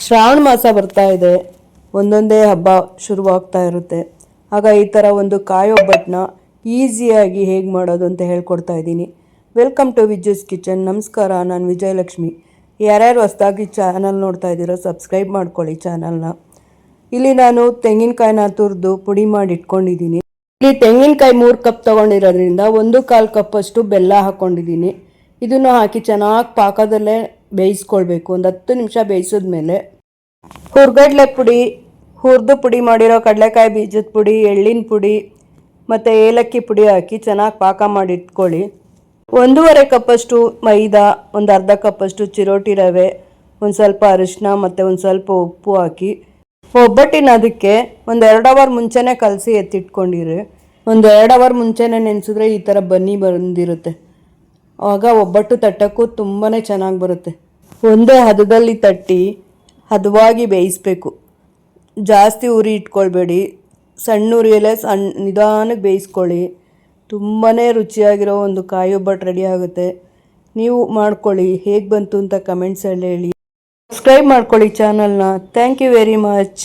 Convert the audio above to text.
ಶ್ರಾವಣ ಮಾಸ ಬರ್ತಾ ಇದೆ, ಒಂದೊಂದೇ ಹಬ್ಬ ಶುರುವಾಗ್ತಾ ಇರುತ್ತೆ. ಆಗ ಈ ಥರ ಒಂದು ಕಾಯಿ ಒಬ್ಬಟ್ಟನ್ನ ಈಸಿಯಾಗಿ ಹೇಗೆ ಮಾಡೋದು ಅಂತ ಹೇಳ್ಕೊಡ್ತಾ ಇದ್ದೀನಿ. Welcome to Vijju's kitchen. ನಮಸ್ಕಾರ, ನಾನು ವಿಜಯಲಕ್ಷ್ಮಿ. ಯಾರ್ಯಾರು ಹೊಸದಾಗಿ ಚಾನಲ್ ನೋಡ್ತಾ ಇದ್ದೀರೋ ಸಬ್ಸ್ಕ್ರೈಬ್ ಮಾಡ್ಕೊಳ್ಳಿ ಚಾನಲ್ನ. ಇಲ್ಲಿ ನಾನು ತೆಂಗಿನಕಾಯಿನ ತುರಿದು ಪುಡಿ ಮಾಡಿ ಇಟ್ಕೊಂಡಿದ್ದೀನಿ. ಇಲ್ಲಿ ತೆಂಗಿನಕಾಯಿ 3 ಕಪ್ ತೊಗೊಂಡಿರೋದ್ರಿಂದ 1/4 ಕಪ್ಪಷ್ಟು ಬೆಲ್ಲ ಹಾಕ್ಕೊಂಡಿದ್ದೀನಿ. ಇದನ್ನು ಹಾಕಿ ಚೆನ್ನಾಗಿ ಪಾಕದಲ್ಲೇ ಬೇಯಿಸ್ಕೊಳ್ಬೇಕು. ಒಂದು 10 ನಿಮಿಷ ಬೇಯಿಸಿದ್ಮೇಲೆ ಹುರ್ಗಡ್ಲೆ ಪುಡಿ, ಹುರಿದು ಪುಡಿ ಮಾಡಿರೋ ಕಡಲೆಕಾಯಿ ಬೀಜದ ಪುಡಿ, ಎಳ್ಳಿನ ಪುಡಿ ಮತ್ತು ಏಲಕ್ಕಿ ಪುಡಿ ಹಾಕಿ ಚೆನ್ನಾಗಿ ಪಾಕ ಮಾಡಿ ಇಟ್ಕೊಳ್ಳಿ. 1/2 ಕಪ್ಪಷ್ಟು ಮೈದಾ, ಒಂದು ಅರ್ಧ ಕಪ್ಪಷ್ಟು ಚಿರೋಟಿ ರವೆ, ಒಂದು ಸ್ವಲ್ಪ ಅರಿಶಿನ ಮತ್ತು ಒಂದು ಸ್ವಲ್ಪ ಉಪ್ಪು ಹಾಕಿ ಒಬ್ಬಟ್ಟಿನ ಅದಕ್ಕೆ ಒಂದು 2 ಅವರ್ ಮುಂಚೆನೇ ಕಲಸಿ ಎತ್ತಿಟ್ಕೊಂಡಿರಿ. ಒಂದು 2 ಅವರ್ ಮುಂಚೆನೇ ನೆನೆಸಿದ್ರೆ ಈ ಥರ ಬನ್ನಿ ಬಂದಿರುತ್ತೆ. ಆಗ ಒಬ್ಬಟ್ಟು ತಟ್ಟಕ್ಕೂ ತುಂಬಾ ಚೆನ್ನಾಗಿ ಬರುತ್ತೆ. ಒಂದೇ ಹದದಲ್ಲಿ ತಟ್ಟಿ ಹದವಾಗಿ ಬೇಯಿಸಬೇಕು. ಜಾಸ್ತಿ ಉರಿ ಇಟ್ಕೊಳ್ಬೇಡಿ, ಸಣ್ಣ ಉರಿಯಲ್ಲೇ ನಿಧಾನಕ್ಕೆ ಬೇಯಿಸ್ಕೊಳ್ಳಿ. ತುಂಬಾ ರುಚಿಯಾಗಿರೋ ಒಂದು ಕಾಯಿ ಒಬ್ಬಟ್ಟು ರೆಡಿ ಆಗುತ್ತೆ. ನೀವು ಮಾಡ್ಕೊಳ್ಳಿ, ಹೇಗೆ ಬಂತು ಅಂತ ಕಮೆಂಟ್ಸಲ್ಲಿ ಹೇಳಿ. ಸಬ್ಸ್ಕ್ರೈಬ್ ಮಾಡ್ಕೊಳ್ಳಿ ಚಾನಲ್ನ. Thank you very much.